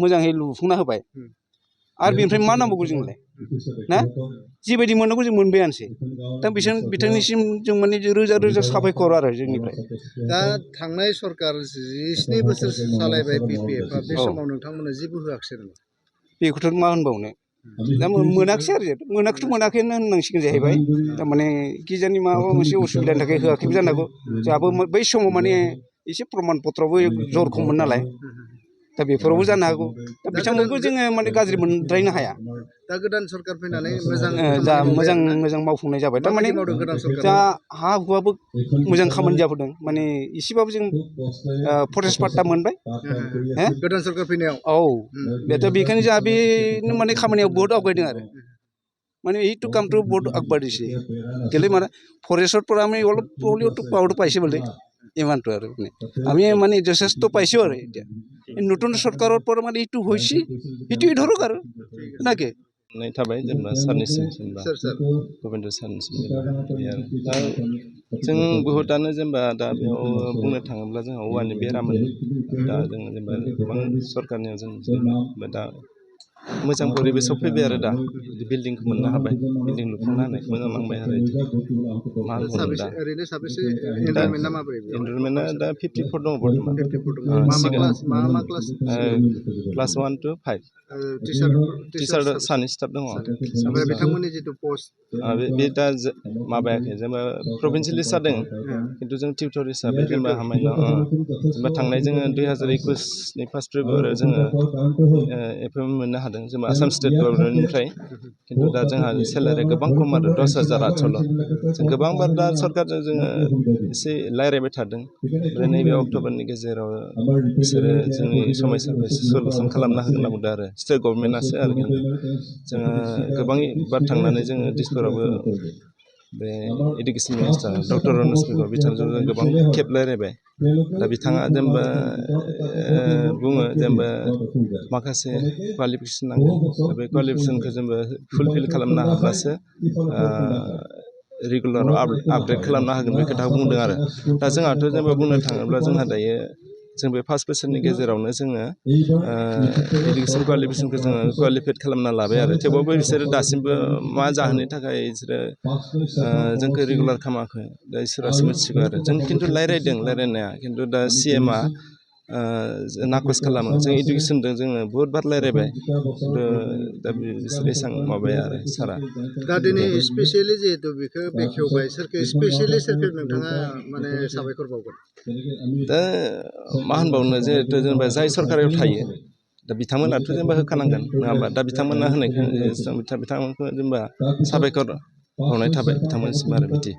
मोजाङै लुफुंना होबाय आरो बेनिफ्राय मा नांबावगौ जोंलाय ना जिबायदि मोननांगौ जों मोनबायानोसै दा बिथांनिसिम जों माने रोजा रोजा साबायखर आरो जोंनिफ्राय दा थांनाय सरकार 17 बोसोर सालायबाय बिपिएफआ बे समाव नोंथांमोना जेबो होआखिसै नामा बेखौथ' मा होनबावनो दा मोनाखिसै आरो मोनाखैथ' मोनाखैनो होननांसिगोन जाहैबाय थारमाने किजानि माबा मोनसे उसुबिदानि थाखाय होआखैबो जानो हागौ जोंहाबो बै समाव माने एसे प्रमान पत्रआवबो जर खममोन नालाय दा बेफोरावबो जानो हागौ दा बिथांमोनखौ जोङो माने गाज्रि मोनद्रायनो हाया दा गोदान सरकार फैनानै मोजां मावफुंनाय जाबाय थारमाने जा हा हुआबो मोजां खामानि जाबोदों माने एसेबाबो जों फरेस्ट पाट्टा मोनबाय गोदान सरकार फैनायाव औ बेथ' बेखायनो जोंहा बेनो माने खामानियाव बहुत आवगायदों आरो माने এইটো কামটো বহুত আগবাঢ়িছে কেলে মানে ফৰেষ্টৰ পৰা আমি অলপ হ'লেওতো পাৱাৰটো পাইছে বোলে ইমানটো আৰু আমি মানে যথেষ্ট পাইছোঁ আৰু এতিয়া নতুন চৰকাৰৰ পৰা মানে এইটো হৈছে এইটোৱে ধৰক আৰু নাকি थाबाय जेनेबा सारनिसिम जेनेबा गबिन्द सारनिसिम दा जों बहुतानो जेनेबा दा बेयाव बुंनो थाङोब्ला जोंहा औवानि बेरामोन दा जों जेनेबा गोबां सरकारनियाव जों दा मोजां परिबेसाव फैबाय आरो दा बिल्डिंखौ मोननो हाबाय बिल्डिं लुफुंनो हानायखौ मोजां नांबाय आरो मा होनबावनो दा ओरैनो साबेसे एनरलमेन्टआ माबोरै एनरलमेन्टआ दा 54 दङ बर्थमान क्लास 1 to 5 टिचार सानै स्टाफ दङ ओमफ्राय बिथांमोननि जितु पस्ट बे दा माबायाखै जेनेबा प्रभिन्सियेलि जादों खिन्थु जों टिउटर हिसाबै जेनेबा हामायना जेनेबा थांनाय जोङो 2021 नि फार्स्ट फेब्रुवारियाव जोङो एपइन्टमेन्ट मोननो हादों जेनेबा आसाम स्टेट गभर्नमेन्टनिफ्राय खिन्थु दा जोंहा सेलारिया गोबां खम आरो 10,800 जों गोबांबार दा सरकारजों जोङो एसे रायज्लायबाय थादों ओमफ्राय नैबे अक्ट'बरनि गेजेराव बिसोरो जोंनि समस्याखौ एसे सलुसन खालामना होगोन होनना बुंदों आरो स्टेट गभर्नमेन्टआसो आरो खिन्थु जोङो गोबां बार थांनानै जोङो दिसपुरावबो बे इडुकेसन मिनिस्टार डक्टर रनज पेगु बिथांजों जों गोबां खेब रायज्लायबाय दा बिथाङा जेनेबा बुङो जेनेबा माखासे क्वालिफिकेसन नांगौ दा बे क्वालिफिकेसनखौ जोंबो फुलफिल खालामनो हाब्लासो रेगुलाराव आपग्रेड खालामनो हागोन बे खोथाखौ बुंदों आरो दा जोंहाथ' जेनेबा बुंनो थाङोब्ला जोंहा दायो जों बे 5 बोसोरनि गेजेरावनो जोङो इडुकेसन क्वालिफिकेसनखौ जोङो क्वालिफाइड खालामना लाबाय आरो थेवबाबो बिसोरो दासिमबो मा जाहोननि थाखाय बिसोरो जोंखौ रेगुलार खालामाखै दा इसोरासो मिथिगौ आरो जों खिन्थु रायज्लायनाया खिन्थु दा CMआ नाकस खालामो जों इडुकेसनजों जोङो बहुत बार रायज्लायबाय दा बिसोर एसेबां माबाया आरो सारा दा दिनै स्पेसियेलि जिहेतु बेखौ बेखेवबाय सोरखौ स्पेसियेलि सोरखौ नोंथाङा माने साबायखर बावगोन दा मा होनबावनो जिहेतु जेनेबा जाय सरकाराव थायो दा बिथांमोनाथ' जेनेबा होखानांगोन नङा होमबा दा बिथांमोना होनायखौ बिथांमोनखौ जेनेबा साबायखर बावनाय थाबाय बिथांमोनसिम आरो बिदि